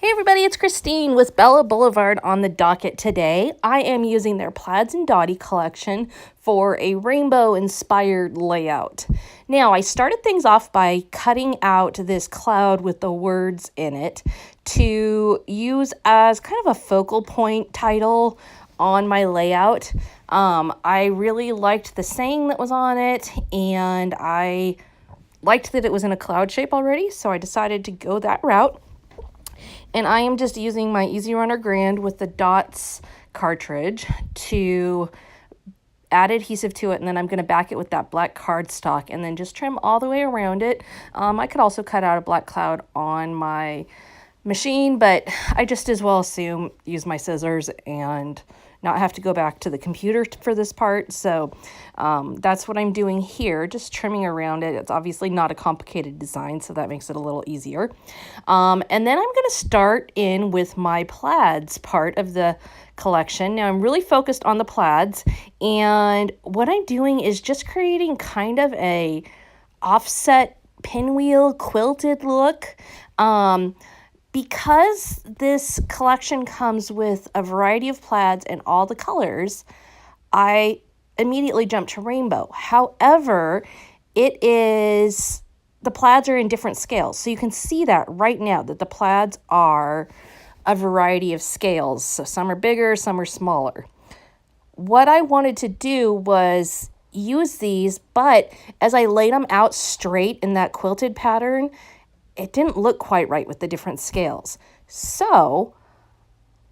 Hey everybody, it's Christine with Blvd on the docket today. I am using their Plaids Dotty collection for a rainbow-inspired layout. Now, I started things off by cutting out this cloud with the words in it to use as kind of a focal point title on my layout. I really liked the saying that was on it, and I liked that it was in a cloud shape already, so I decided to go that route. And I am just using my Easy Runner Grand with the dots cartridge to add adhesive to it, and then I'm going to back it with that black cardstock and then just trim all the way around it. I could also cut out a black cloud on my machine, but I just as well assume use my scissors and not have to go back to the computer for this part. So that's what I'm doing here, just trimming around it. It's obviously not a complicated design, so that makes it a little easier. And then I'm going to start in with my plaids part of the collection. Now I'm really focused on the plaids, and what I'm doing is just creating kind of a offset pinwheel quilted look. Because this collection comes with a variety of plaids and all the colors, I immediately jumped to rainbow. However, the plaids are in different scales. So you can see that right now that the plaids are a variety of scales. So some are bigger, some are smaller. What I wanted to do was use these, but as I laid them out straight in that quilted pattern, it didn't look quite right with the different scales. So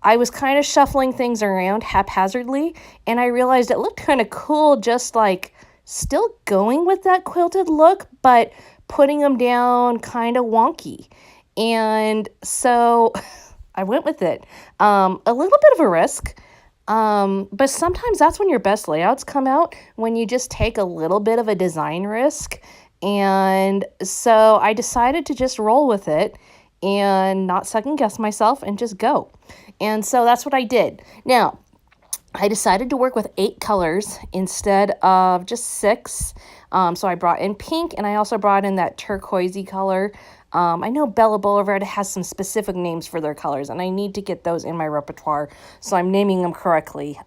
I was kind of shuffling things around haphazardly, and I realized it looked kind of cool, just like still going with that quilted look, but putting them down kind of wonky. And so I went with it. A little bit of a risk, but sometimes that's when your best layouts come out, when you just take a little bit of a design risk. And so I decided to just roll with it and not second guess myself and just go. And so that's what I did. Now, I decided to work with 8 colors instead of just 6. So I brought in pink, and I also brought in that turquoisey color. I know Blvd has some specific names for their colors, and I need to get those in my repertoire, so I'm naming them correctly.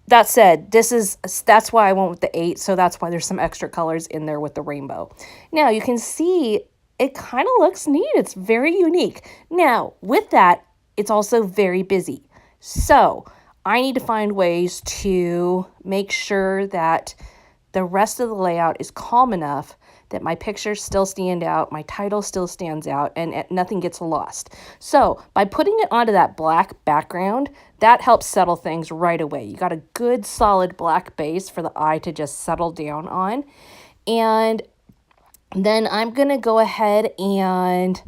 That said, that's why I went with the 8, so that's why there's some extra colors in there with the rainbow. Now, you can see it kind of looks neat. It's very unique. Now, with that, it's also very busy. So I need to find ways to make sure that the rest of the layout is calm enough that my pictures still stand out, my title still stands out, and nothing gets lost. So by putting it onto that black background, that helps settle things right away. You got a good solid black base for the eye to just settle down on. And then I'm going to go ahead and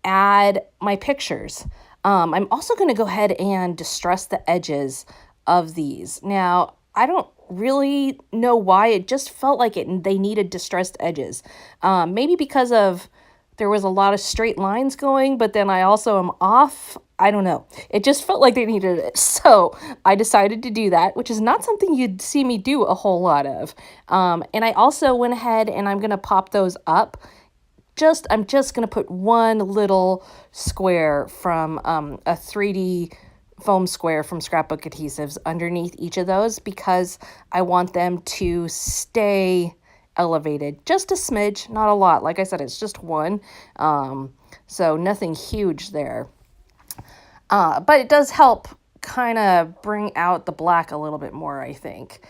add my pictures. I'm also going to go ahead and distress the edges of these. Now, I don't really know why. It just felt like they needed distressed edges. Maybe because there was a lot of straight lines going, but then I also am off. I don't know. It just felt like they needed it. So I decided to do that, which is not something you'd see me do a whole lot of. And I also went ahead and I'm going to pop those up. I'm just going to put one little square from a 3D foam square from Scrapbook adhesives underneath each of those, because I want them to stay elevated just a smidge, not a lot. Like I said, it's just one, so nothing huge there, but it does help kind of bring out the black a little bit more, I think.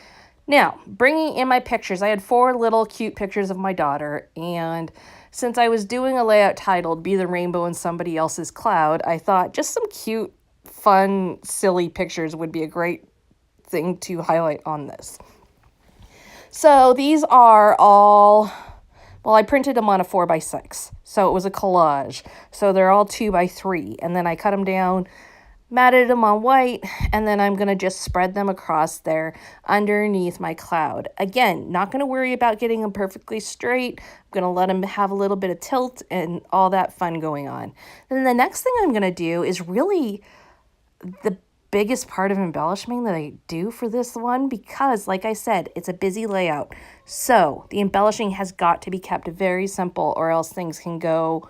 Now, bringing in my pictures, I had 4 little cute pictures of my daughter, and since I was doing a layout titled Be the Rainbow in Somebody Else's Cloud, I thought just some cute, fun, silly pictures would be a great thing to highlight on this. So these are all, well, I printed them on a 4x6, so it was a collage. So they're all 2x3, and then I cut them down, matted them on white, and then I'm going to just spread them across there underneath my cloud. Again, not going to worry about getting them perfectly straight. I'm going to let them have a little bit of tilt and all that fun going on. Then the next thing I'm going to do is really the biggest part of embellishing that I do for this one, because like I said, it's a busy layout. So the embellishing has got to be kept very simple, or else things can go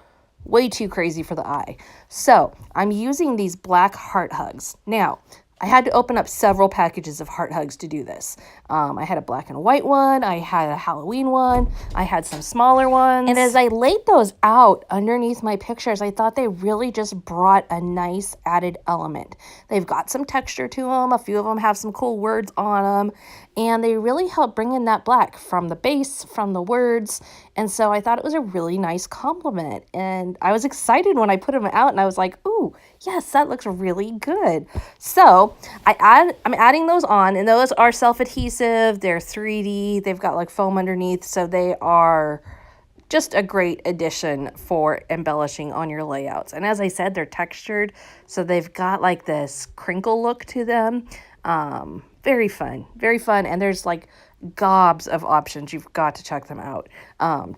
way too crazy for the eye. So I'm using these black heart hugs. Now, I had to open up several packages of heart hugs to do this. I had a black and white one, I had a Halloween one, I had some smaller ones. And as I laid those out underneath my pictures, I thought they really just brought a nice added element. They've got some texture to them, a few of them have some cool words on them, and they really help bring in that black from the base, from the words. And so I thought it was a really nice compliment. And I was excited when I put them out and I was like, ooh, yes, that looks really good. So I'm adding those on, and those are self-adhesive. They're 3D. They've got like foam underneath. So they are just a great addition for embellishing on your layouts. And as I said, they're textured. So they've got like this crinkle look to them. Very fun, very fun. And there's like gobs of options. You've got to check them out.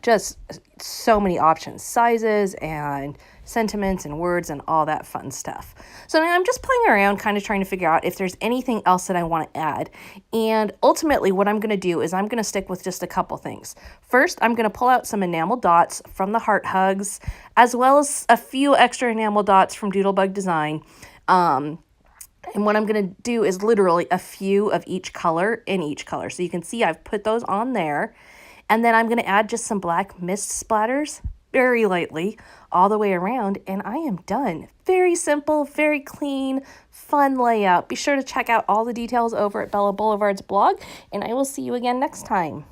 Just so many options, sizes and sentiments and words and all that fun stuff. So now I'm just playing around, kind of trying to figure out if there's anything else that I want to add. And ultimately what I'm going to do is I'm going to stick with just a couple things. First, I'm going to pull out some enamel dots from the heart hugs, as well as a few extra enamel dots from Doodlebug Design. And what I'm going to do is literally a few of each color in each color. So you can see I've put those on there. And then I'm going to add just some black mist splatters very lightly all the way around. And I am done. Very simple, very clean, fun layout. Be sure to check out all the details over at Bella Boulevard's blog. And I will see you again next time.